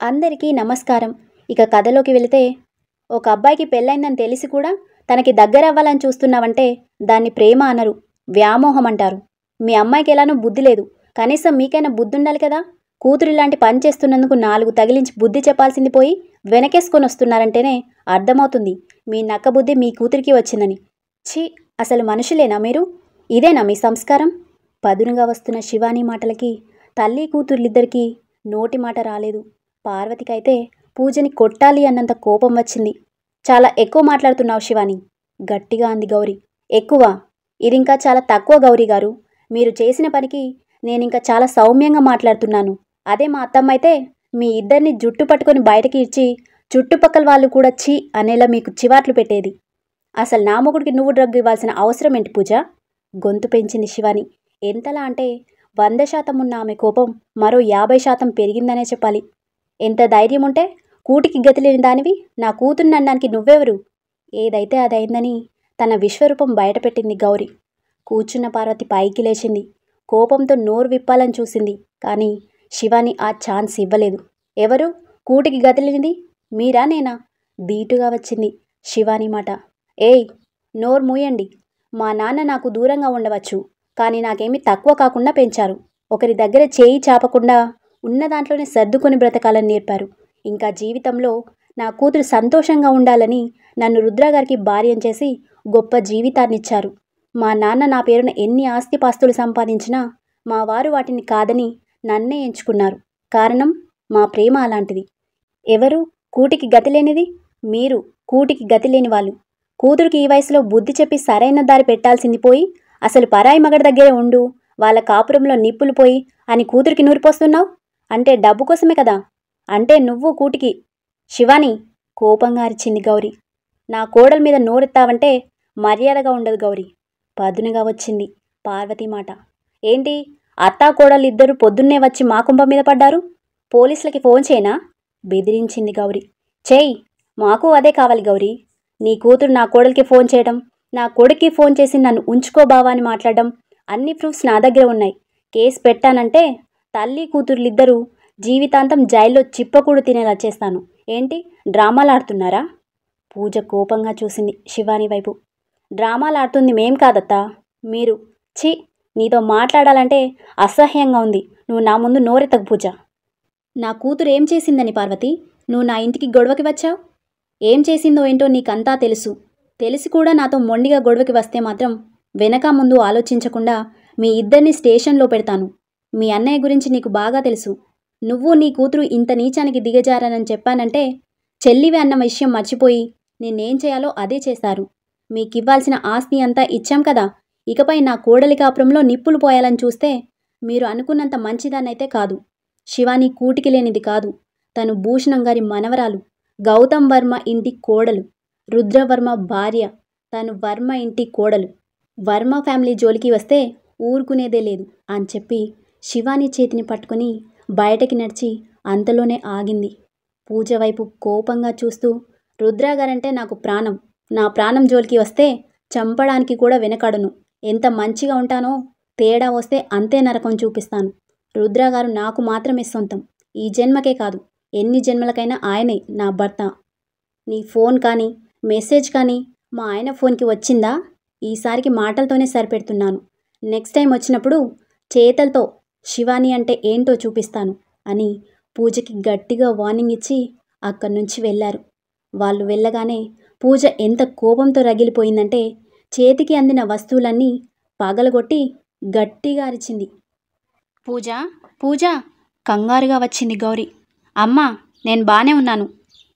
అందరికీ నమస్కారం. ఇక కథలోకి వెళితే, ఒక అబ్బాయికి పెళ్ళైందని తెలిసి కూడా తనకి దగ్గరవ్వాలని చూస్తున్నావంటే దాన్ని ప్రేమ అనరు, వ్యామోహం అంటారు. మీ అమ్మాయికి ఎలానో బుద్ధి లేదు. కనీసం మీకైనా బుద్ధుండాలి కదా. కూతురు ఇలాంటి పని చేస్తున్నందుకు 4 తగిలించి బుద్ధి చెప్పాల్సింది పోయి వెనకేసుకొని వస్తున్నారంటేనే అర్థమవుతుంది మీ నక్కబుద్ధి మీ కూతురికి వచ్చిందని. ఛీ, అసలు మనుషులేనా మీరు? ఇదేనా మీ సంస్కారం? పదునుగా వస్తున్న శివాని మాటలకి తల్లి కూతుర్లిద్దరికీ నోటి మాట రాలేదు. పార్వతికైతే పూజని కొట్టాలి అన్నంత కోపం వచ్చింది. చాలా ఎక్కువ మాట్లాడుతున్నావు శివాని, గట్టిగా అంది గౌరి. ఎక్కువ? ఇదింకా చాలా తక్కువ గౌరీ గారు. మీరు చేసిన పనికి నేనింకా చాలా సౌమ్యంగా మాట్లాడుతున్నాను. అదే మా అత్తమ్మ అయితే మీ ఇద్దరిని జుట్టు పట్టుకొని బయటకి ఇచ్చి చుట్టుపక్కల వాళ్ళు కూడా ఛీ అనేలా మీకు చివాట్లు పెట్టేది. అసలు నా మొగుడికి నువ్వు డ్రగ్ ఇవ్వాల్సిన అవసరం ఏంటి పూజ? గొంతు పెంచింది శివాని. ఎంతలా అంటే 100% ఉన్న ఆమె కోపం మరో 50% పెరిగిందనే చెప్పాలి. ఎంత ధైర్యం ఉంటే కూటికి గతిలేని దానివి నా కూతుర్ని అనడానికి నువ్వెవరు? ఏదైతే అదైందని తన విశ్వరూపం బయటపెట్టింది గౌరి. కూర్చున్న పార్వతి పైకి లేచింది. కోపంతో నోరు విప్పాలని చూసింది. కానీ శివాని ఆ ఛాన్స్ ఇవ్వలేదు. ఎవరు కూటికి గతిలేనిది? మీరా నేనా? ధీటుగా వచ్చింది శివాని మాట. ఏయ్, నోరు మూయండి. మా నాన్న నాకు దూరంగా ఉండవచ్చు, కానీ నాకేమీ తక్కువ కాకుండా పెంచారు. ఒకరి దగ్గర చేయి చాపకుండా ఉన్న దాంట్లోనే సర్దుకొని బ్రతకాలని నేర్పారు. ఇంకా జీవితంలో నా కూతురు సంతోషంగా ఉండాలని నన్ను రుద్రగారికి భార్యం చేసి గొప్ప జీవితాన్నిచ్చారు. మా నాన్న నా పేరున ఎన్ని ఆస్తిపాస్తులు సంపాదించినా మా వారు వాటిని కాదని నన్నే ఎంచుకున్నారు. కారణం మా ప్రేమ అలాంటిది. ఎవరు కూటికి గతిలేనిది? మీరు కూటికి గతిలేని వాళ్ళు. కూతురికి ఈ వయసులో బుద్ధి చెప్పి సరైన దారి పెట్టాల్సింది పోయి అసలు పరాయి మగడి దగ్గరే ఉండు, వాళ్ళ కాపురంలో నిప్పులు పోయి అని కూతురికి నూరిపోస్తున్నావు. అంటే డబ్బు కోసమే కదా? అంటే నువ్వు కూటికి. శివాని, కోపంగా అరిచింది గౌరి. నా కోడల మీద నోరెత్తావంటే మర్యాదగా ఉండదు గౌరీ. పదునుగా వచ్చింది పార్వతి మాట. ఏంటి, అత్తా కోడలు ఇద్దరు పొద్దున్నే వచ్చి మా కుంభం మీద పడ్డారు? పోలీసులకి ఫోన్ చేయనా? బెదిరించింది గౌరి. చేయి, మాకు అదే కావాలి గౌరీ. నీ కూతురు నా కోడలికి ఫోన్ చేయడం, నా కొడుక్కి ఫోన్ చేసి నన్ను ఉంచుకో బావా అని మాట్లాడడం, అన్ని ప్రూఫ్స్ నా దగ్గర ఉన్నాయి. కేసు పెట్టానంటే తల్లి కూతుర్లిద్దరూ జీవితాంతం జైల్లో చిప్పకూడు తినేలా చేస్తాను. ఏంటి డ్రామాలు ఆడుతున్నారా? పూజ కోపంగా చూసింది శివాని వైపు. డ్రామాలు ఆడుతుంది మేం కాదత్తా, మీరు. ఛీ, నీతో మాట్లాడాలంటే అసహ్యంగా ఉంది. నువ్వు నా ముందు నోరెత్తకు పూజ. నా కూతురు ఏం చేసిందని పార్వతి నువ్వు నా ఇంటికి గొడవకి వచ్చావు? ఏం చేసిందో ఏంటో నీకంతా తెలుసు. తెలిసి కూడా నాతో మొండిగా గొడవకి వస్తే మాత్రం వెనక ముందు ఆలోచించకుండా మీ ఇద్దరిని స్టేషన్లో పెడతాను. మీ అన్నయ్య గురించి నీకు బాగా తెలుసు. నువ్వు నీ కూతురు ఇంత నీచానికి దిగజారనని చెప్పానంటే చెల్లివి అన్న విషయం మర్చిపోయి నేనేం చేయాలో అదే చేస్తారు. మీకివ్వాల్సిన ఆస్తి అంతా ఇచ్చాం కదా. ఇకపై నా కోడలి కాపురంలో నిప్పులు పోయాలని చూస్తే మీరు అనుకున్నంత మంచిదాన్నైతే కాదు. శివాని కూటికి లేనిది కాదు. తను భూషణం గారి మనవరాలు, గౌతమ్ వర్మ ఇంటి కోడలు, రుద్రవర్మ భార్య. తను వర్మ ఇంటి కోడలు. వర్మ ఫ్యామిలీ జోలికి వస్తే ఊరుకునేదే లేదు అని చెప్పి శివాని చేతిని పట్టుకుని బయటకి నడిచి అంతలోనే ఆగింది. పూజ వైపు కోపంగా చూస్తూ, రుద్రగారంటే నాకు ప్రాణం. నా ప్రాణం జోలికి వస్తే చంపడానికి కూడా వెనకాడను. ఎంత మంచిగా ఉంటానో తేడా వస్తే అంతే నరకం చూపిస్తాను. రుద్రగారు నాకు మాత్రమే సొంతం. ఈ జన్మకే కాదు, ఎన్ని జన్మలకైనా ఆయనే నా భర్త. నీ ఫోన్ కానీ మెసేజ్ కానీ మా ఆయన ఫోన్కి వచ్చిందా? ఈసారికి మాటలతోనే సరిపెడుతున్నాను. నెక్స్ట్ టైం వచ్చినప్పుడు చేతలతో శివాని అంటే ఏంటో చూపిస్తాను అని పూజకి గట్టిగా వార్నింగ్ ఇచ్చి అక్కడి నుంచి వెళ్ళారు. వాళ్ళు వెళ్ళగానే పూజ ఎంత కోపంతో రగిలిపోయిందంటే చేతికి అందిన వస్తువులన్నీ పగలగొట్టి గట్టిగా అరిచింది. పూజ, పూజ, కంగారుగా వచ్చింది గౌరి. అమ్మా, నేను బానే ఉన్నాను.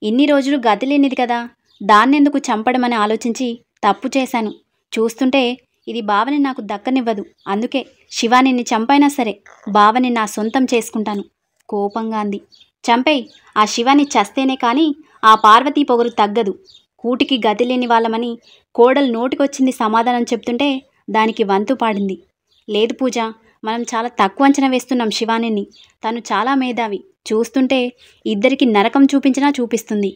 ఇన్ని రోజులు గతిలేనిది కదా, దాన్నెందుకు చంపడమని ఆలోచించి తప్పు చేశాను. చూస్తుంటే ఇది బావని నాకు దక్కనివ్వదు. అందుకే శివానిని చంపైనా సరే బావని నా సొంతం చేసుకుంటాను, కోపంగా అంది. చంపేయ్, ఆ శివాని చస్తేనే కానీ ఆ పార్వతీ పొగరు తగ్గదు. కూటికి గతిలేని వాళ్ళమని కోడలు నోటికొచ్చింది సమాధానం చెప్తుంటే దానికి వంతు పాడింది. లేదు పూజ, మనం చాలా తక్కువ అంచనా వేస్తున్నాం శివానిని. తను చాలా మేధావి. చూస్తుంటే ఇద్దరికి నరకం చూపించినా చూపిస్తుంది.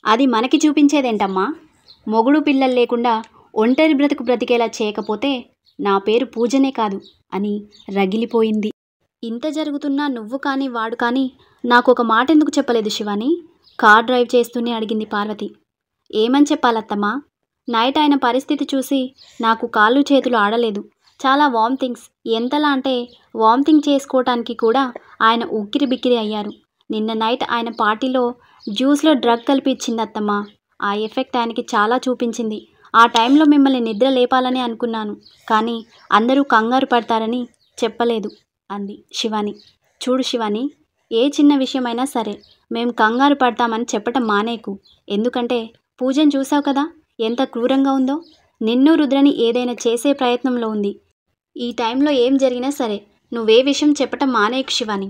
అది మనకి చూపించేదేంటమ్మా? మొగుడు పిల్లలు లేకుండా ఒంటరి బ్రతుకు బ్రతికేలా చేయకపోతే నా పేరు పూజనే కాదు అని రగిలిపోయింది. ఇంత జరుగుతున్నా నువ్వు కానీ వాడు కానీ నాకు ఒక మాట ఎందుకు చెప్పలేదు శివాని? కార్ డ్రైవ్ చేస్తూనే అడిగింది పార్వతి. ఏమని చెప్పాలత్తమ్మా? నైట్ ఆయన పరిస్థితి చూసి నాకు కాళ్ళు చేతులు ఆడలేదు. చాలా వామిటింగ్స్. ఎంతలా అంటే వామిటింగ్ చేసుకోవటానికి కూడా ఆయన ఉక్కిరి బిక్కిరి అయ్యారు. నిన్న నైట్ ఆయన పార్టీలో జ్యూస్లో డ్రగ్ కలిపి ఇచ్చింది అత్తమ్మా. ఆ ఎఫెక్ట్ ఆయనకి చాలా చూపించింది. ఆ టైంలో మిమ్మల్ని నిద్ర లేపాలని అనుకున్నాను, కానీ అందరూ కంగారు పడతారని చెప్పలేదు అంది శివాని. చూడు శివాని, ఏ చిన్న విషయమైనా సరే మేం కంగారు పడతామని చెప్పటం మానేకు. ఎందుకంటే పూజను చూసావు కదా, ఎంత క్రూరంగా ఉందో. నిన్ను రుద్రని ఏదైనా చేసే ప్రయత్నంలో ఉంది. ఈ టైంలో ఏం జరిగినా సరే నువ్వే విషయం చెప్పటం మానేకు శివాని.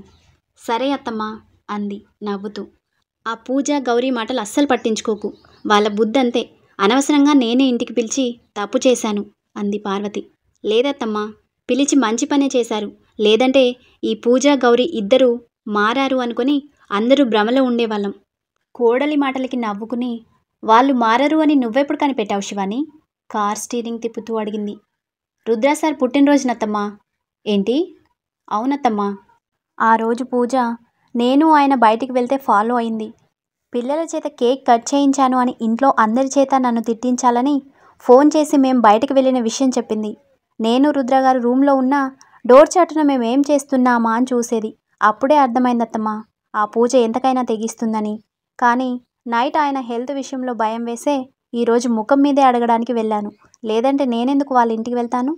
సరే అత్తమ్మా అంది నవ్వుతూ. ఆ పూజ గౌరీ మాటలు అస్సలు పట్టించుకోకు. వాళ్ళ బుద్ధంతే. అనవసరంగా నేనే ఇంటికి పిలిచి తప్పు చేశాను అంది పార్వతి. లేదత్తమ్మా, పిలిచి మంచి పనే చేశారు. లేదంటే ఈ పూజ గౌరీ ఇద్దరూ మారారు అనుకుని అందరూ భ్రమలో ఉండేవాళ్ళం. కోడలి మాటలకి నవ్వుకుని, వాళ్ళు మారరు అని నువ్వెప్పుడు కనిపెట్టావు శివాని? కార్ స్టీరింగ్ తిప్పుతూ అడిగింది. రుద్ర సార్ పుట్టినరోజునత్తమ్మా. ఏంటి? అవునత్తమ్మా. ఆ రోజు పూజ నేను ఆయన బయటికి వెళ్తే ఫాలో అయింది. పిల్లల చేత కేక్ కట్ చేయించాను అని ఇంట్లో అందరి చేత నన్ను తిట్టించాలని ఫోన్ చేసి మేం బయటకు వెళ్ళిన విషయం చెప్పింది. నేను రుద్రగారు రూమ్లో ఉన్న డోర్ చాటున మేమేం చేస్తున్నామా అని చూసేది. అప్పుడే అర్థమైందత్తమ్మా ఆ పూజ ఎంతకైనా తెగిస్తుందని. కానీ నైట్ ఆయన హెల్త్ విషయంలో భయం వేసే ఈరోజు ముఖం మీదే అడగడానికి వెళ్ళాను. లేదంటే నేనెందుకు వాళ్ళ ఇంటికి వెళ్తాను?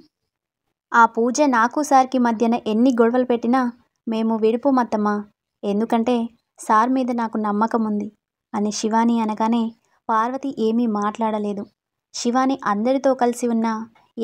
ఆ పూజ నాకు సార్కి మధ్యన ఎన్ని గొడవలు పెట్టినా మేము విడిపోమత్తమ్మా. ఎందుకంటే సార్ మీద నాకు నమ్మకం ఉంది అని శివాని అనగానే పార్వతి ఏమీ మాట్లాడలేదు. శివాని అందరితో కలిసి ఉన్నా,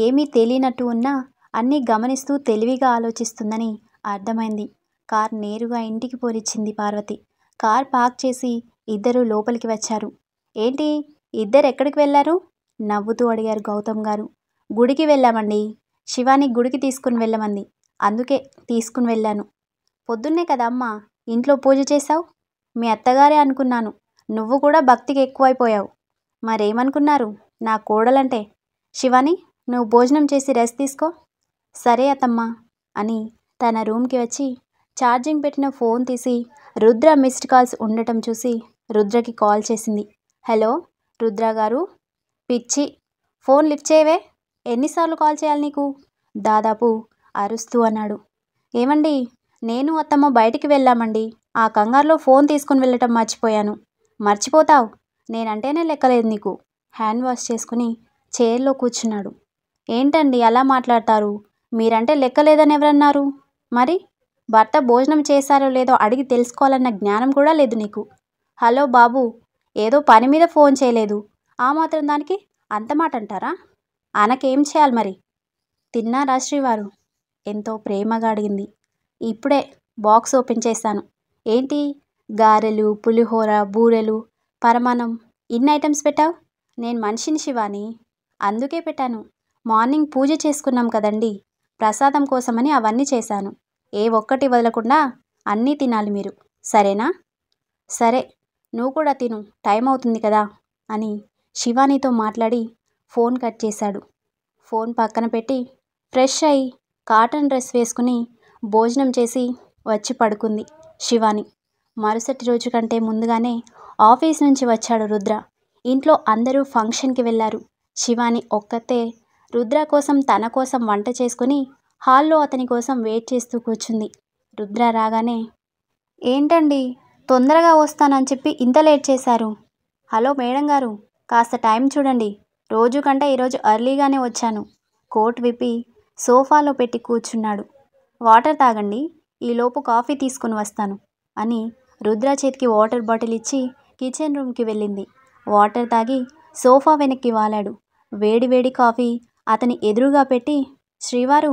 ఏమీ తెలియనట్టు ఉన్నా అన్నీ గమనిస్తూ తెలివిగా ఆలోచిస్తుందని అర్థమైంది. కార్ నేరుగా ఇంటికి పోనిచ్చింది పార్వతి. కార్ పార్క్ చేసి ఇద్దరూ లోపలికి వచ్చారు. ఏంటి, ఇద్దరు ఎక్కడికి వెళ్ళారు? నవ్వుతూ అడిగారు గౌతమ్ గారు. గుడికి వెళ్ళామండి. శివాని గుడికి తీసుకుని వెళ్ళమంది, అందుకే తీసుకుని వెళ్ళాను. పొద్దున్నే కదా అమ్మా ఇంట్లో పూజ చేశావు? మీ అత్తగారే అనుకున్నాను. నువ్వు కూడా భక్తికి ఎక్కువైపోయావు. మరేమనుకున్నారు నా కోడలంటే? శివాని, నువ్వు భోజనం చేసి రెస్ట్ తీసుకో. సరే అత్తమ్మా అని తన రూమ్కి వచ్చి ఛార్జింగ్ పెట్టిన ఫోన్ తీసి రుద్ర మిస్డ్ కాల్స్ ఉండటం చూసి రుద్రకి కాల్ చేసింది. హలో రుద్ర గారు. పిచ్చి, ఫోన్ లిఫ్ట్ చేయవే. ఎన్నిసార్లు కాల్ చేయాలి నీకు? దాదాపు అరుస్తూ అన్నాడు. ఏమండి, నేను అత్తమ్మ బయటికి వెళ్ళామండి. ఆ కంగారులో ఫోన్ తీసుకుని వెళ్ళటం మర్చిపోయాను. మర్చిపోతావు, నేనంటేనే లెక్కలేదు నీకు. హ్యాండ్ వాష్ చేసుకుని చైర్లో కూర్చున్నాడు. ఏంటండి అలా మాట్లాడతారు? మీరంటే లెక్కలేదని ఎవరన్నారు? మరి భర్త భోజనం చేశారో లేదో అడిగి తెలుసుకోవాలన్న జ్ఞానం కూడా లేదు నీకు. హలో బాబు, ఏదో పని మీద ఫోన్ చేయలేదు, ఆ మాత్రం దానికి అంత మాట అంటారా? అనకేం చేయాలి మరి? తిన్నారా శ్రీవారు? ఎంతో ప్రేమగా అడిగింది. ఇప్పుడే బాక్స్ ఓపెన్ చేశాను. ఏంటి, గారెలు, పులిహోర, బూరెలు, పరమాన్నం, ఇన్ని ఐటమ్స్ పెట్టావు? నేను మనిషిని శివాని, అందుకే పెట్టాను. మార్నింగ్ పూజ చేసుకున్నాం కదండి, ప్రసాదం కోసమని అవన్నీ చేశాను. ఏ ఒక్కటి వదలకుండా అన్నీ తినాలి మీరు, సరేనా? సరే, నువ్వు కూడా తిను, టైం అవుతుంది కదా అని శివానీతో మాట్లాడి ఫోన్ కట్ చేశాడు. ఫోన్ పక్కన పెట్టి ఫ్రెష్ అయి కాటన్ డ్రెస్ వేసుకుని భోజనం చేసి వచ్చి పడుకుంది శివాని. మరుసటి రోజు కంటే ముందుగానే ఆఫీస్ నుంచి వచ్చాడు రుద్ర. ఇంట్లో అందరూ ఫంక్షన్కి వెళ్ళారు. శివాని ఒక్కతే రుద్ర కోసం తన కోసం వంట చేసుకుని హాల్లో అతని కోసం వెయిట్ చేస్తూ కూర్చుంది. రుద్ర రాగానే, ఏంటండి తొందరగా వస్తానని చెప్పి ఇంత లేట్ చేశారు? హలో మేడం గారు, కాస్త టైం చూడండి. రోజు కంటే ఈరోజు ఎర్లీగానే వచ్చాను. కోట్ విప్పి సోఫాలో పెట్టి కూర్చున్నాడు. వాటర్ తాగండి, ఈలోపు కాఫీ తీసుకుని వస్తాను అని రుద్ర చేతికి వాటర్ బాటిల్ ఇచ్చి కిచెన్ రూమ్కి వెళ్ళింది. వాటర్ తాగి సోఫా వెనక్కి వాలాడు. వేడి వేడి కాఫీ అతని ఎదురుగా పెట్టి, శ్రీవారు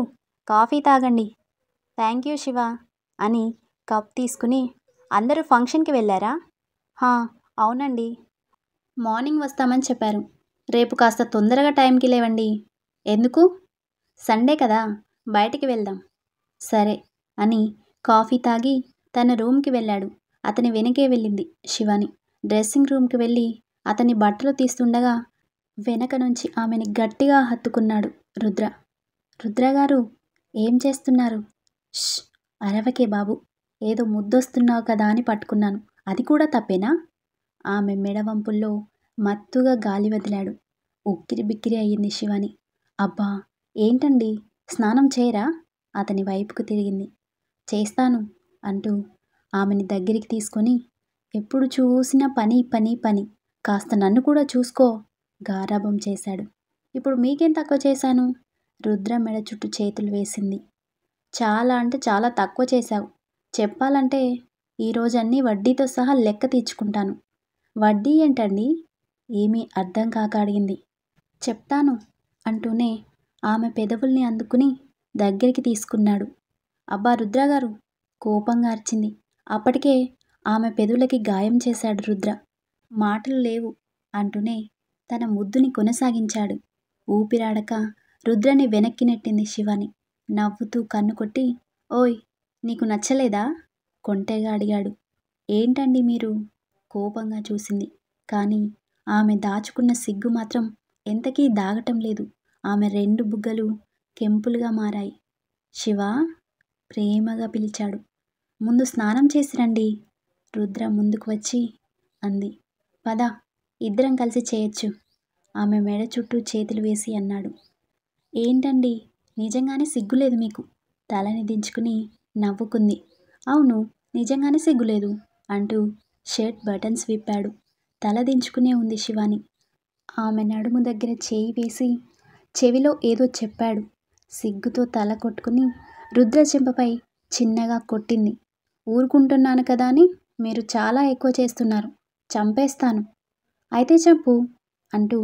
కాఫీ తాగండి. థ్యాంక్ యూ శివ అని కప్ తీసుకుని, అందరూ ఫంక్షన్కి వెళ్ళారా? అవునండి, మార్నింగ్ వస్తామని చెప్పారు. రేపు కాస్త తొందరగా టైంకి లేవండి. ఎందుకు? సండే కదా, బయటికి వెళ్దాం. సరే అని కాఫీ తాగి తన రూమ్కి వెళ్ళాడు. అతని వెనకే వెళ్ళింది శివాని. డ్రెస్సింగ్ రూమ్కి వెళ్ళి అతని బట్టలు తీస్తుండగా వెనక నుంచి ఆమెని గట్టిగా హత్తుకున్నాడు రుద్ర. రుద్రగారు, ఏం చేస్తున్నారు? ష్, అరవకే బాబు, ఏదో ముద్దొస్తున్నావు కదా అని పట్టుకున్నాను. అది కూడా తప్పేనా? ఆమె మెడవంపుల్లో మత్తుగా గాలి వదిలాడు. ఉక్కిరి బిక్కిరి అయ్యింది శివాని. అబ్బా! ఏంటండి, స్నానం చేయరా? అతని వైపుకు తిరిగింది. చేస్తాను అంటూ ఆమెని దగ్గరికి తీసుకొని, ఎప్పుడు చూసినా పని పని పని, కాస్త నన్ను కూడా చూసుకో గారాబం చేశాడు. ఇప్పుడు మీకేం తక్కువ చేశాను? రుద్ర మెడ చుట్టూ చేతులు వేసింది. చాలా అంటే చాలా తక్కువ చేశావు. చెప్పాలంటే ఈరోజు అన్నీ వడ్డీతో సహా లెక్క తీర్చుకుంటాను. వడ్డీ ఏంటండి? ఏమీ అర్థం కాక అడిగింది. చెప్తాను అంటూనే ఆమె పెదవుల్ని అందుకుని దగ్గరికి తీసుకున్నాడు. అబ్బా రుద్రగారు! కోపంగా అరిచింది. అప్పటికే ఆమె పెదవులకి గాయం చేశాడు రుద్ర. మాటలు లేవు అంటూనే తన ముద్దుని కొనసాగించాడు. ఊపిరాడక రుద్రని వెనక్కి నెట్టింది శివాని. నవ్వుతూ కన్ను కొట్టి, ఓయ్, నీకు నచ్చలేదా? కొంటెగా అడిగాడు. ఏంటండి మీరు? కోపంగా చూసింది. కానీ ఆమె దాచుకున్న సిగ్గు మాత్రం ఎంతకీ దాగటం లేదు. ఆమె 2 బుగ్గలు కెంపులుగా మారాయి. శివా! ప్రేమగా పిలిచాడు. ముందు స్నానం చేసి రండి. రుద్ర ముందుకు వచ్చి అంది. పద, ఇద్దరం కలిసి చేయొచ్చు. ఆమె మెడ చుట్టూ చేతులు వేసి అన్నాడు. ఏంటండి, నిజంగానే సిగ్గులేదు మీకు? తలని దించుకుని నవ్వుకుంది. అవును, నిజంగానే సిగ్గులేదు అంటూ షర్ట్ బటన్స్ విప్పాడు. తల దించుకునే ఉంది శివాని. ఆమె నడుము దగ్గర చేయి వేసి చెవిలో ఏదో చెప్పాడు. సిగ్గుతో తల కొట్టుకుని రుద్ర చెంపపై చిన్నగా కొట్టింది. ఊరుకుంటున్నాను కదా అని మీరు చాలా ఎక్కువ చేస్తున్నారు. చంపేస్తాను. అయితే చంపు అంటూ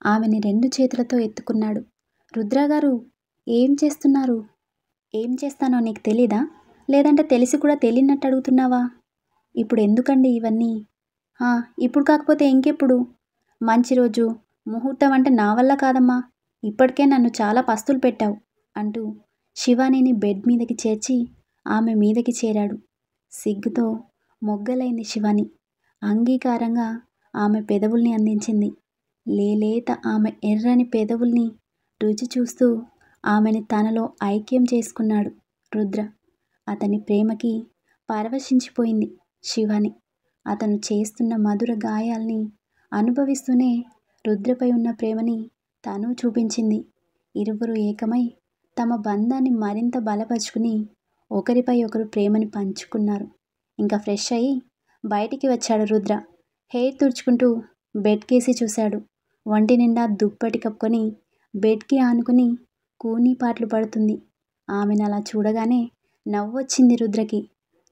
ఆమెని 2 చేతులతో ఎత్తుకున్నాడు. రుద్రగారు, ఏం చేస్తున్నారు? ఏం చేస్తానో నీకు తెలీదా? లేదంటే తెలిసి కూడా తెలియనట్టు అడుగుతున్నావా? ఇప్పుడు ఎందుకండి ఇవన్నీ? ఇప్పుడు కాకపోతే ఇంకెప్పుడు? మంచి రోజు ముహూర్తం అంటే నా వల్ల కాదమ్మా. ఇప్పటికే నన్ను చాలా పస్తులు పెట్టావు అంటూ శివానీని బెడ్ మీదకి చేర్చి ఆమె మీదకి చేరాడు. సిగ్గుతో మొగ్గలైంది శివాని. అంగీకారంగా ఆమె పెదవుల్ని అందించింది. లేలేత ఆమె ఎర్రని పెదవుల్ని రుచి చూస్తూ ఆమెని తనలో ఐక్యం చేసుకున్నాడు రుద్ర. అతని ప్రేమకి పరవశించిపోయింది శివాని. అతను చేస్తున్న మధుర గాయాల్ని అనుభవిస్తూనే రుద్రపై ఉన్న ప్రేమని తను చూపించింది. ఇరువురు ఏకమై తమ బంధాన్ని మరింత బలపరుచుకుని ఒకరిపై ఒకరు ప్రేమని పంచుకున్నారు. ఇంకా ఫ్రెష్ అయ్యి బయటికి వచ్చాడు రుద్ర. హెయిర్ తుడుచుకుంటూ బెడ్ కేసి చూశాడు. ఒంటి నిండా దుప్పటి కప్పుకొని బెడ్కి ఆనుకుని కూనీపాట్లు పడుతుంది. ఆమెను అలా చూడగానే నవ్వొచ్చింది రుద్రకి.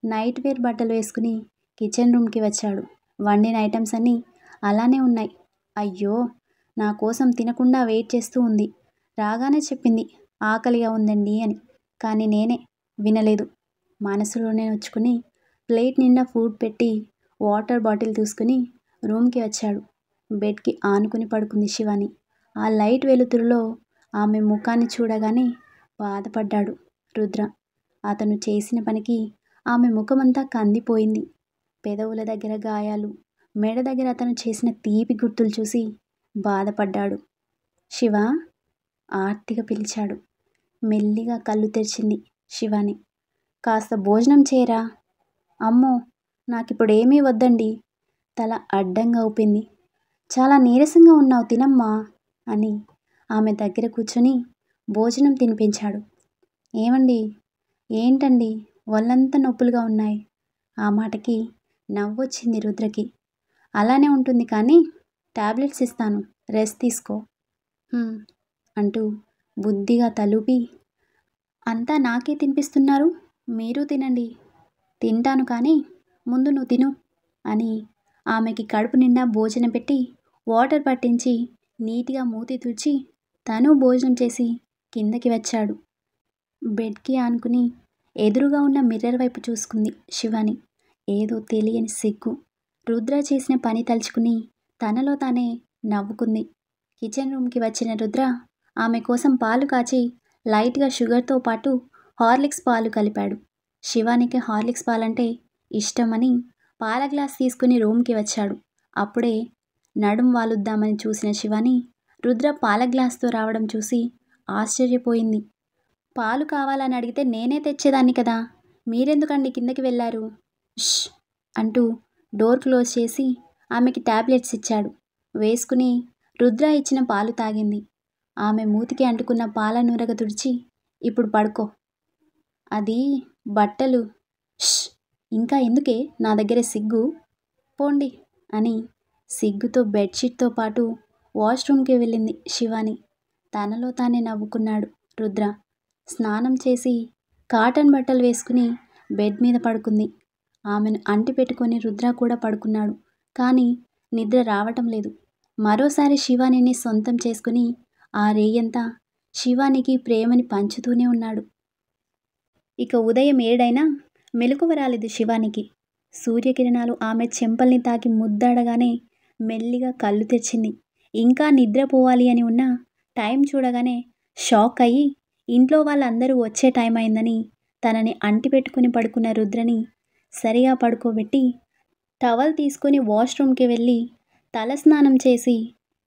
నైట్ వేర్ బట్టలు వేసుకుని కిచెన్ రూమ్కి వచ్చాడు. వండిన ఐటమ్స్ అన్నీ అలానే ఉన్నాయి. అయ్యో, నా కోసం తినకుండా వెయిట్ చేస్తూ ఉంది. రాగానే చెప్పింది ఆకలిగా ఉందండి అని. కానీ నేనే వినలేదు. మనసులోనే నొచ్చుకుని ప్లేట్ నిండా ఫుడ్ పెట్టి వాటర్ బాటిల్ తీసుకుని రూమ్కి వచ్చాడు. బెడ్కి ఆనుకుని పడుకుంది శివాని. ఆ లైట్ వెలుతురులో ఆమె ముఖాన్ని చూడగానే బాధపడ్డాడు రుద్ర. అతను చేసిన పనికి ఆమె ముఖమంతా కందిపోయింది. పెదవుల దగ్గర గాయాలు, మెడ దగ్గర అతను చేసిన తీపి గుర్తులు చూసి బాధపడ్డాడు. శివ! ఆర్తిగా పిలిచాడు. మెల్లిగా కళ్ళు తెరిచింది శివాని. కాస్త భోజనం చేయరా? అమ్మో, నాకిప్పుడు ఏమీ వద్దండి. తల అడ్డంగా ఊపింది. చాలా నీరసంగా ఉన్నావు, తినమ్మా అని ఆమె దగ్గర కూర్చొని భోజనం తినిపించాడు. ఏమండి, ఏంటండి, ఒళ్ళంతా నొప్పులుగా ఉన్నాయి. ఆ మాటకి నవ్వొచ్చింది రుద్రకి. అలానే ఉంటుంది కానీ టాబ్లెట్స్ ఇస్తాను, రెస్ట్ తీసుకో అంటూ బుద్ధిగా తలూపి, అంతా నాకే తినిపిస్తున్నారు, మీరు తినండి. తింటాను కానీ ముందు నువ్వు తిను అని ఆమెకి కడుపు నిండా భోజనం పెట్టి వాటర్ పట్టించి నీట్గా మూతి తుడిచి తను భోజనం చేసి కిందకి వచ్చాడు. బెడ్కి ఆనుకుని ఎదురుగా ఉన్న మిర్రర్ వైపు చూసుకుంది శివాని. ఏదో తెలియని సిగ్గు. రుద్ర చేసిన పని తలుచుకుని తనలో తానే నవ్వుకుంది. కిచెన్ రూమ్కి వచ్చిన రుద్ర ఆమె కోసం పాలు కాచి లైట్గా షుగర్తో పాటు హార్లిక్స్ పాలు కలిపాడు. శివానికి హార్లిక్స్ పాలంటే ఇష్టమని పాల గ్లాస్ తీసుకుని రూమ్కి వచ్చాడు. అప్పుడే నడుం వాలుద్దామని చూసిన శివాని రుద్ర పాల గ్లాస్తో రావడం చూసి ఆశ్చర్యపోయింది. పాలు కావాలని అడిగితే నేనే తెచ్చేదాన్ని కదా, మీరెందుకండి కిందకి వెళ్ళారు? ష్ అంటూ డోర్ క్లోజ్ చేసి ఆమెకి టాబ్లెట్స్ ఇచ్చాడు. వేసుకుని రుద్ర ఇచ్చిన పాలు తాగింది. ఆమె మూతికి అంటుకున్న పాల నురగ తుడిచి, ఇప్పుడు పడుకో. అది బట్టలు. ష్ ఇంకా ఎందుకే నా దగ్గర సిగ్గు? పోండి అని సిగ్గుతో బెడ్షీట్తో పాటు వాష్రూమ్కి వెళ్ళింది శివాని. తనలో తానే నవ్వుకున్నాడు రుద్ర. స్నానం చేసి కాటన్ బట్టలు వేసుకుని బెడ్ మీద పడుకుంది. ఆమెను అంటి పెట్టుకొని రుద్ర కూడా పడుకున్నాడు. కానీ నిద్ర రావటం లేదు. మరోసారి శివానిని సొంతం చేసుకుని ఆ రేయంతా శివానికి ప్రేమని పంచుతూనే ఉన్నాడు. ఇక ఉదయం 7 అయినా మెలకువ రాలేదు శివానికి. సూర్యకిరణాలు ఆమె చెంపల్ని తాకి ముద్దాడగానే మెల్లిగా కళ్ళు తెరిచింది. ఇంకా నిద్రపోవాలి అని ఉన్న టైం చూడగానే షాక్ అయ్యి ఇంట్లో వాళ్ళందరూ వచ్చే టైం అయిందని తనని అంటిపెట్టుకుని పడుకున్న రుద్రని సరిగా పడుకోబెట్టి టవల్ తీసుకొని వాష్రూమ్కి వెళ్ళి తలస్నానం చేసి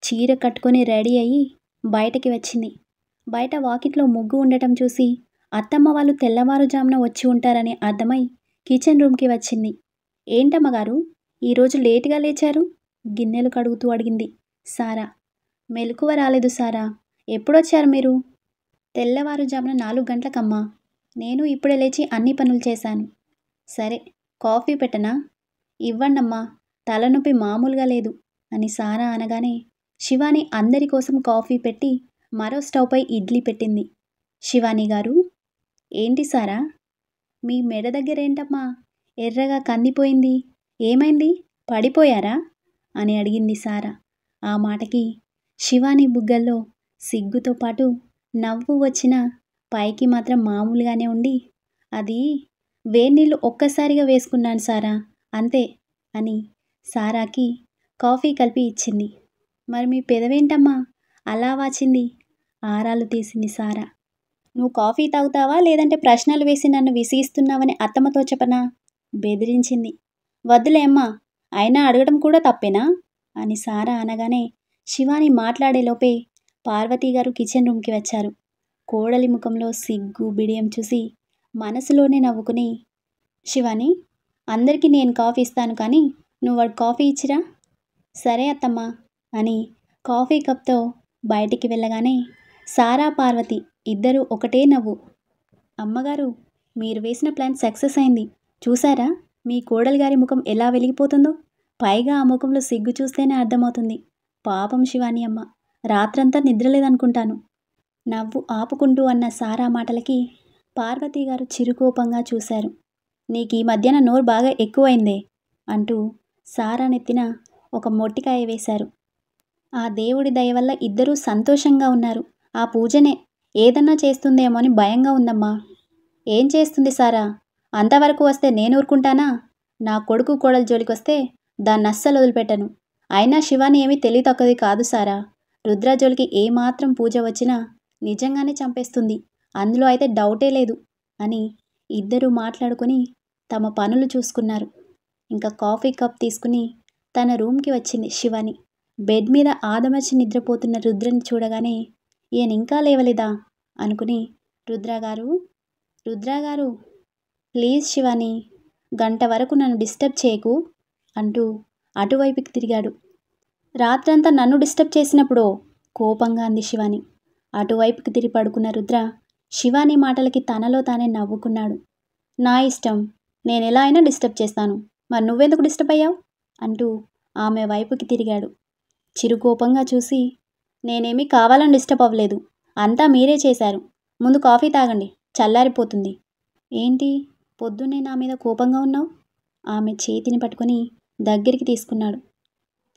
చీర కట్టుకొని రెడీ అయ్యి బయటకి వచ్చింది. బయట వాకిట్లో ముగ్గు ఉండటం చూసి అత్తమ్మ వాళ్ళు తెల్లవారుజామున వచ్చి ఉంటారని అర్థమై కిచెన్ రూమ్కి వచ్చింది. ఏంటమ్మగారు ఈరోజు లేటుగా లేచారు? గిన్నెలు కడుగుతూ అడిగింది సారా. మెలకువ రాలేదు సారా. ఎప్పుడొచ్చారు మీరు? తెల్లవారుజామున 4 గంటలకమ్మా. నేను ఇప్పుడే లేచి అన్ని పనులు చేశాను. సరే కాఫీ పెట్టనా? ఇవ్వండమ్మా, తలనొప్పి మామూలుగా లేదు అని సారా అనగానే శివాని అందరి కోసం కాఫీ పెట్టి మరో స్టవ్పై ఇడ్లీ పెట్టింది. శివాని గారు. ఏంటి సారా? మీ మెడ దగ్గరేంటమ్మా ఎర్రగా కందిపోయింది? ఏమైంది? పడిపోయారా అని అడిగింది సారా. ఆ మాటకి శివాని బుగ్గల్లో సిగ్గుతో పాటు నవ్వు వచ్చినా పైకి మాత్రం మామూలుగానే ఉండి, అది వేడినీళ్ళు ఒక్కసారిగా వేసుకున్నాను సారా, అంతే అని సారాకి కాఫీ కలిపి ఇచ్చింది. మరి మీ పెదవేంటమ్మా అలా వాచింది? ఆరాలు తీసింది సారా. నువ్వు కాఫీ తాగుతావా లేదంటే ప్రశ్నలు వేసి నన్ను విసిగిస్తున్నావని అత్తమ్మతో చెప్పనా? బెదిరించింది. వద్దులే అమ్మా, అయినా అడగడం కూడా తప్పేనా అని సారా అనగానే శివాని మాట్లాడేలోపే పార్వతీ గారు కిచెన్ రూమ్కి వచ్చారు. కోడలి ముఖంలో సిగ్గు బిడియం చూసి మనసులోనే నవ్వుకుని, శివాని అందరికీ నేను కాఫీ ఇస్తాను కానీ నువ్వు వాడు కాఫీ ఇచ్చిరా. సరే అత్తమ్మా అని కాఫీ కప్తో బయటికి వెళ్ళగానే సారా పార్వతి ఇద్దరూ ఒకటే నవ్వు. అమ్మగారు, మీరు వేసిన ప్లాన్ సక్సెస్ అయింది. చూసారా మీ కోడలి గారి ముఖం ఎలా వెలిగిపోతుందో? పైగా ఆ ముఖంలో సిగ్గు చూస్తేనే అర్థమవుతుంది. పాపం శివాని అమ్మ రాత్రంతా నిద్రలేదనుకుంటాను. నవ్వు ఆపుకుంటూ అన్న సారా మాటలకి పార్వతీ గారు చిరుకోపంగా చూశారు. నీకు ఈ మధ్యన నోరు బాగా ఎక్కువైందే అంటూ సారా నెత్తిన ఒక మొట్టికాయ వేశారు. ఆ దేవుడి దయ వల్ల ఇద్దరూ సంతోషంగా ఉన్నారు. ఆ పూజనే ఏదన్నా చేస్తుందేమో అని భయంగా ఉందమ్మా. ఏం చేస్తుంది సారా? అంతవరకు వస్తే నేను ఊరుకుంటానా? నా కొడుకు కోడలు జోలికొస్తే దాన్ని అస్సలు వదిలిపెట్టను. అయినా శివాని ఏమీ తెలివి తక్కువది కాదు సారా. రుద్ర జోలికి ఏమాత్రం పూజ వచ్చినా నిజంగానే చంపేస్తుంది. అందులో అయితే డౌటే లేదు అని ఇద్దరూ మాట్లాడుకొని తమ పనులు చూసుకున్నారు. ఇంకా కాఫీ కప్ తీసుకుని తన రూమ్కి వచ్చింది శివాని. బెడ్ మీద ఆదమర్చి నిద్రపోతున్న రుద్రని చూడగానే ఈయన ఇంకా లేవలేదా అనుకుని, రుద్రాగారు ప్లీజ్ శివాని, గంట వరకు నన్ను డిస్టర్బ్ చేయకు అంటూ అటువైపుకి తిరిగాడు. రాత్రంతా నన్ను డిస్టర్బ్ చేసినప్పుడో కోపంగా అంది శివాని. అటువైపుకి తిరిగి పడుకున్న రుద్ర శివాని మాటలకి తనలో తానే నవ్వుకున్నాడు. నా ఇష్టం, నేనెలా అయినా డిస్టర్బ్ చేస్తాను, మరి నువ్వెందుకు డిస్టర్బ్ అయ్యావు అంటూ ఆమె వైపుకి తిరిగాడు. చిరుకోపంగా చూసి, నేనేమీ కావాలని డిస్టర్బ్ అవ్వలేదు, అంతా మీరే చేశారు. ముందు కాఫీ తాగండి, చల్లారిపోతుంది. ఏంటి పొద్దున్నే నా మీద కోపంగా ఉన్నావు? ఆమె చేతిని పట్టుకొని దగ్గరికి తీసుకున్నాడు.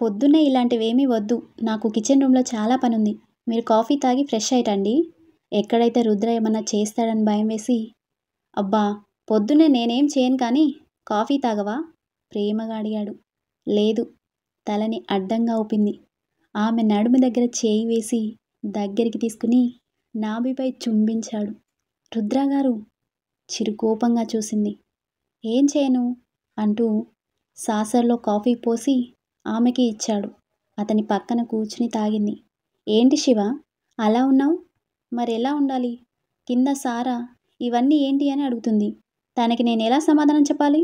పొద్దున్నే ఇలాంటివేమీ వద్దు, నాకు కిచెన్ రూమ్లో చాలా పనుంది. మీరు కాఫీ తాగి ఫ్రెష్ అయ్యండి. ఎక్కడైతే రుద్ర ఏమన్నా చేస్తాడని భయం వేసి, అబ్బా పొద్దున్నే నేనేం చేయను కానీ కాఫీ తాగవా ప్రేమగా అడిగాడు. లేదు, తలని అడ్డంగా ఊపింది. ఆమె నడుము దగ్గర చేయి వేసి దగ్గరికి తీసుకుని నాభిపై చుంబించాడు. రుద్రగారు చిరుకోపంగా చూసింది. ఏం చేయను అంటూ సాసర్లో కాఫీ పోసి ఆమెకి ఇచ్చాడు. అతని పక్కన కూర్చుని తాగింది. ఏంటి శివ అలా ఉన్నావు? మరెలా ఉండాలి? కింద సారా ఇవన్నీ ఏంటి అని అడుగుతుంది. తనకి నేను ఎలా సమాధానం చెప్పాలి?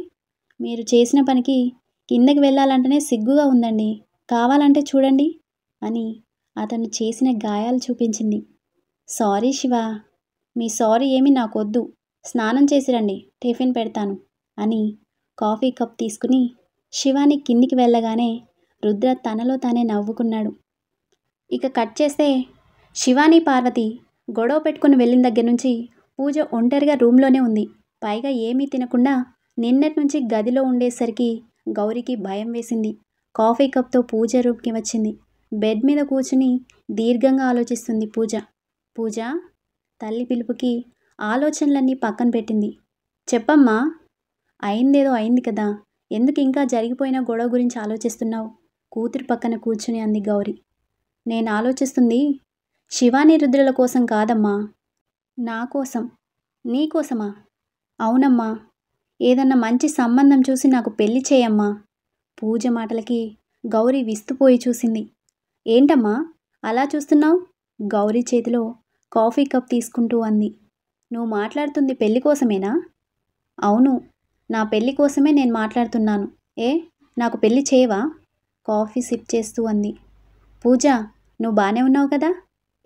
మీరు చేసిన పనికి కిందకి వెళ్ళాలంటేనే సిగ్గుగా ఉందండి. కావాలంటే చూడండి అని అతను చేసిన గాయాలు చూపించింది. సారీ శివ, మీ సారీ ఏమీ నాకొద్దు. స్నానం చేసి రండి, టిఫిన్ పెడతాను అని కాఫీ కప్ తీసుకుని శివాని కిందికి వెళ్ళగానే రుద్ర తనలో తానే నవ్వుకున్నాడు. ఇక కట్ చేస్తే శివాని పార్వతి గొడవ పెట్టుకుని వెళ్ళిన దగ్గర నుంచి పూజ ఒంటరిగా రూమ్లోనే ఉంది. పైగా ఏమీ తినకుండా నిన్నటి నుంచి గదిలో ఉండేసరికి గౌరికి భయం వేసింది. కాఫీ కప్తో పూజ రూమ్కి వచ్చింది. బెడ్ మీద కూర్చుని దీర్ఘంగా ఆలోచిస్తుంది పూజ. పూజ తల్లి పిలుపుకి ఆలోచనలన్నీ పక్కన పెట్టింది. చెప్పమ్మా. అయిందేదో అయింది కదా, ఎందుకు ఇంకా జరిగిపోయిన గొడవ గురించి ఆలోచిస్తున్నావు? కూతురు పక్కన కూర్చుని అంది గౌరి. నేను ఆలోచిస్తుంది శివాని రుద్రుల కోసం కాదమ్మా, నా కోసం. నీకోసమా? అవునమ్మా, ఏదన్నా మంచి సంబంధం చూసి నాకు పెళ్లి చేయమ్మా. పూజ మాటలకి గౌరీ విస్తుపోయి చూసింది. ఏంటమ్మా అలా చూస్తున్నావు? గౌరీ చేతిలో కాఫీ కప్ తీసుకుంటూ అంది. నువ్వు మాట్లాడుతుంది పెళ్లి కోసమేనా? అవును, నా పెళ్లి కోసమే నేను మాట్లాడుతున్నాను. ఏ, నాకు పెళ్లి చేయవా? కాఫీ సిప్ చేస్తూ అంది. పూజ, నువ్వు బాగానే ఉన్నావు కదా?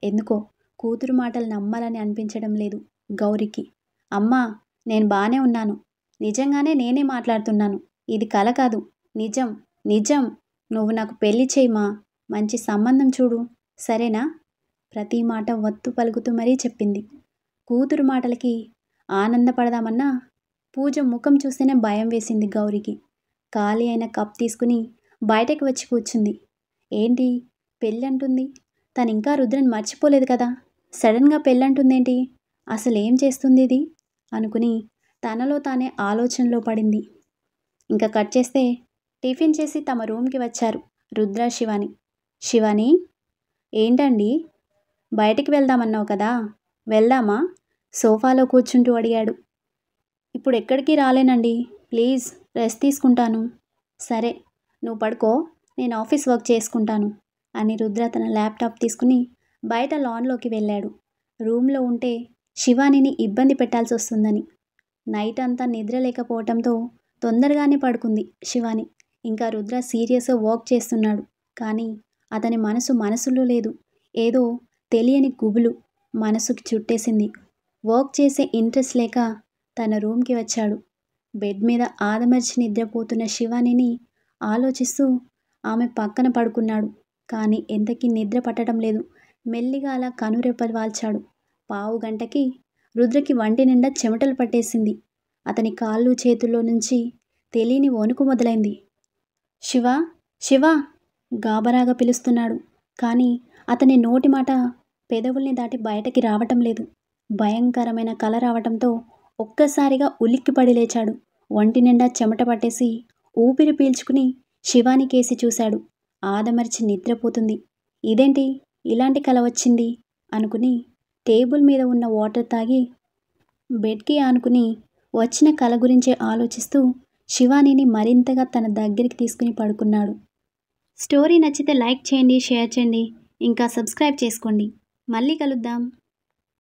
ఎందుకో కూతురు మాటలు నమ్మాలని అనిపించడం లేదు గౌరికి. అమ్మా, నేను బాగానే ఉన్నాను. నిజంగానే నేనే మాట్లాడుతున్నాను. ఇది కల కాదు, నిజం నిజం. నువ్వు నాకు పెళ్లి చేయమా. మంచి సంబంధం చూడు, సరేనా? ప్రతి మాట వత్తు పలుకుతూ మరీ చెప్పింది. కూతురు మాటలకి ఆనందపడదామన్నా పూజ ముఖం చూస్తేనే భయం వేసింది గౌరికి. ఖాళీ అయిన కప్ తీసుకుని బయటకు వచ్చి కూర్చుంది. ఏంటి పెళ్ళంటుంది? తను ఇంకా రుద్రని మర్చిపోలేదు కదా, సడన్గా పెళ్ళంటుందేంటి? అసలు ఏం చేస్తుంది ఇది అనుకుని తనలో తానే ఆలోచనలో పడింది. ఇంకా కట్ చేస్తే టిఫిన్ చేసి తమ రూమ్కి వచ్చారు రుద్ర శివాని. శివాని, ఏంటండి బయటికి వెళ్దామన్నావు కదా, వెళ్దామా? సోఫాలో కూర్చుంటూ అడిగాడు. ఇప్పుడు ఎక్కడికి రాలేనండి, ప్లీజ్ రెస్ట్ తీసుకుంటాను. సరే, నువ్వు పడుకో, నేను ఆఫీస్ వర్క్ చేసుకుంటాను అని రుద్ర తన ల్యాప్టాప్ తీసుకుని బయట లాన్లోకి వెళ్ళాడు. రూమ్లో ఉంటే శివానిని ఇబ్బంది పెట్టాల్సి వస్తుందని. నైట్ అంతా నిద్ర లేకపోవటంతో తొందరగానే పడుకుంది శివాని. ఇంకా రుద్ర సీరియస్గా వర్క్ చేస్తున్నాడు, కానీ అతని మనసులో లేదు. ఏదో తెలియని గుబులు మనసుకి చుట్టేసింది. వర్క్ చేసే ఇంట్రెస్ట్ లేక తన రూమ్కి వచ్చాడు. బెడ్ మీద ఆదమర్చి నిద్రపోతున్న శివానిని ఆలోచిస్తూ ఆమె పక్కన పడుకున్నాడు. కానీ ఎంతకీ నిద్ర పట్టడం లేదు. మెల్లిగా అలా కనురెప్పలు వాల్చాడు. పావు గంటకి రుద్రకి వంటి నిండా చెమటలు పట్టేసింది. అతని కాళ్ళు చేతుల్లో నుంచి తెలియని వణుకు మొదలైంది. శివ, శివ గాబరాగా పిలుస్తున్నాడు. కానీ అతని నోటి మాట పెదవుల్ని దాటి బయటకి రావటం లేదు. భయంకరమైన కల రావటంతో ఒక్కసారిగా ఉలిక్కిపడి లేచాడు. ఒంటి నిండా చెమట పట్టేసి ఊపిరి పీల్చుకుని శివాని కేసి చూశాడు. ఆదమర్చి నిద్రపోతుంది. ఇదేంటి ఇలాంటి కల వచ్చింది అనుకుని టేబుల్ మీద ఉన్న వాటర్ తాగి బెడ్కి ఆనుకుని వచ్చిన కల గురించే ఆలోచిస్తూ శివానిని మరింతగా తన దగ్గరికి తీసుకుని పడుకున్నాడు. స్టోరీ నచ్చితే లైక్ చేయండి, షేర్ చేయండి, ఇంకా సబ్స్క్రైబ్ చేసుకోండి. మళ్ళీ కలుద్దాం.